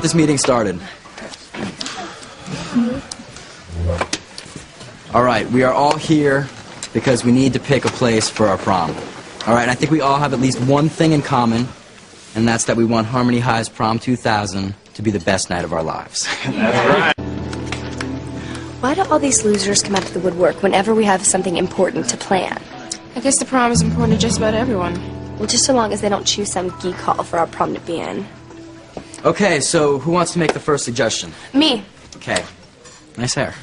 this meeting started. All right, we are all here because we need to pick a place for our prom. All right, and I think we all have at least one thing in common, and that's that we want Harmony High's Prom 2000 to be the best night of our lives. That's right. Why do all these losers come out of the woodwork whenever we have something important to plan? I guess the prom is important to just about everyone. Well, just so long as they don't choose some geek hall for our prom to be in. Okay, so who wants to make the first suggestion? Me. Okay. Nice hair.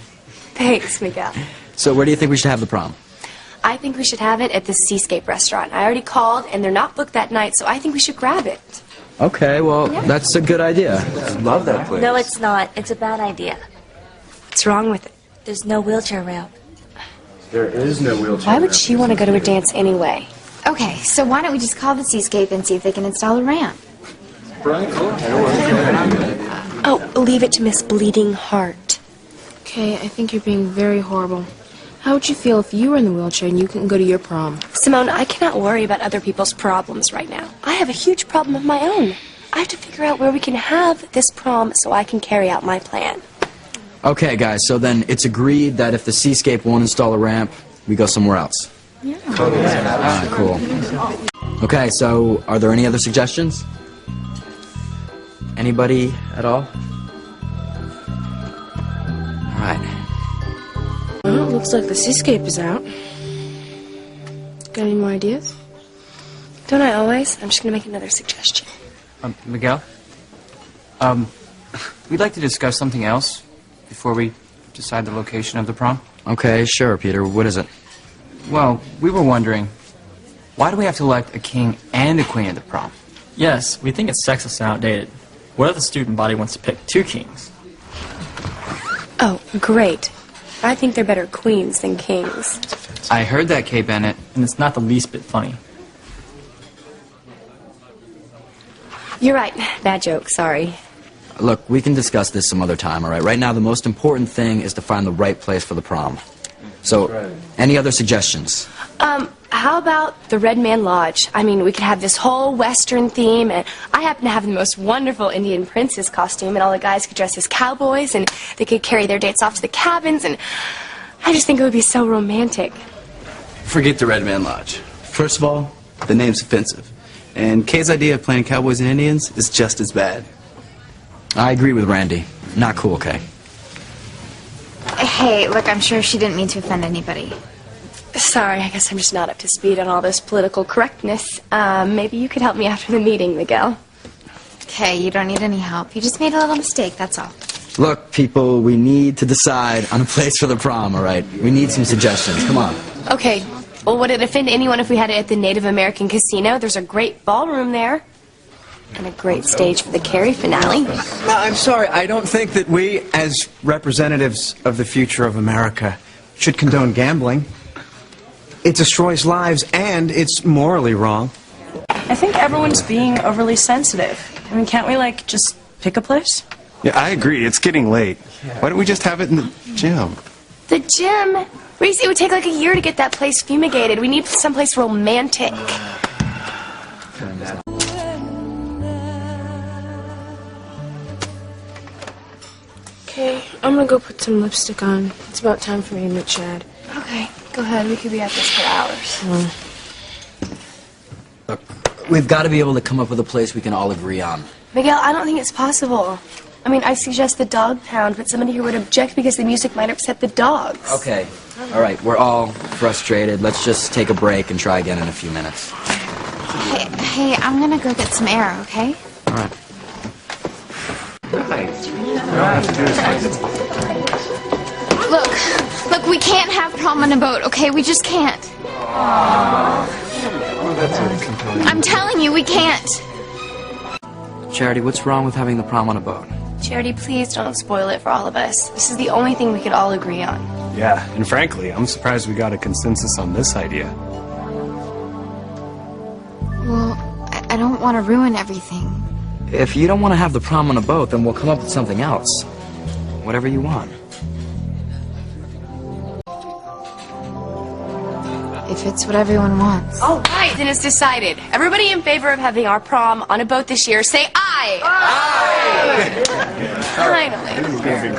Thanks, Miguel. So where do you think we should have the prom? I think we should have it at the Seascape restaurant. I already called, and they're not booked that night, so I think we should grab it. Okay, well, that's a good idea. I love that place. No, it's not. It's a bad idea. What's wrong with it? There's no wheelchair ramp. There is no wheelchair. Why would she want to go to a dance anyway? Okay, so why don't we just call the Seascape and see if they can install a ramp? Oh, leave it to Miss Bleeding Heart. Okay, I think you're being very horrible. How would you feel if you were in the wheelchair and you couldn't go to your prom? Simone, I cannot worry about other people's problems right now. I have a huge problem of my own. I have to figure out where we can have this prom so I can carry out my plan. Okay, guys, so then it's agreed that if the Seascape won't install a ramp, we go somewhere else. Yeah. Ah, cool. Okay, so are there any other suggestions? Anybody at all? All right. Well, it looks like the Seascape is out. Got any more ideas? Don't I always? I'm just going to make another suggestion. Miguel? We'd like to discuss something else before we decide the location of the prom. Okay, sure, Peter. What is it? Well, we were wondering, why do we have to elect a king and a queen at the prom? Yes, we think it's sexist and outdated. What if the student body wants to pick two kings? Oh, great. I think they're better queens than kings. I heard that, Kay Bennett. And it's not the least bit funny. You're right. Bad joke. Sorry. Look, we can discuss this some other time, all right? Right now, the most important thing is to find the right place for the prom. So, any other suggestions? How about the Red Man Lodge? I mean, we could have this whole Western theme, and I happen to have the most wonderful Indian princess costume, and all the guys could dress as cowboys, and they could carry their dates off to the cabins, and I just think it would be so romantic. Forget the Red Man Lodge. First of all, the name's offensive, and Kay's idea of playing cowboys and Indians is just as bad. I agree with Randy. Not cool, Kay. Hey, look, I'm sure she didn't mean to offend anybody. Sorry, I guess I'm just not up to speed on all this political correctness. Maybe you could help me after the meeting, Miguel. Okay, you don't need any help. You just made a little mistake, that's all. Look, people, we need to decide on a place for the prom, all right? We need some suggestions. Come on. Okay. Well, would it offend anyone if we had it at the Native American Casino? There's a great ballroom there. And a great stage for the Carrie finale. No, I'm sorry. I don't think that we, as representatives of the future of America, should condone gambling. It destroys lives, and it's morally wrong. I think everyone's being overly sensitive. I mean, can't we, like, just pick a place? Yeah, I agree. It's getting late. Why don't we just have it in the gym? The gym? Reese, it would take like a year to get that place fumigated. We need someplace romantic. Okay, I'm gonna go put some lipstick on. It's about time for me to meet Chad. Okay, go ahead. We could be at this for hours. Look, we've got to be able to come up with a place we can all agree on. Miguel, I don't think it's possible. I mean, I suggest the dog pound, but somebody here would object because the music might upset the dogs. Okay. All right, we're all frustrated. Let's just take a break and try again in a few minutes. Hey, I'm gonna go get some air, okay? All right. Look, we can't have prom on a boat, okay? We just can't. I'm telling you, we can't. Charity, what's wrong with having the prom on a boat? Charity, please don't spoil it for all of us. This is the only thing we could all agree on. Yeah, and frankly, I'm surprised we got a consensus on this idea. Well, I don't want to ruin everything. If you don't want to have the prom on a boat, then we'll come up with something else. Whatever you want. If it's what everyone wants. All right, then it's decided. Everybody in favor of having our prom on a boat this year, say aye. Aye! Finally.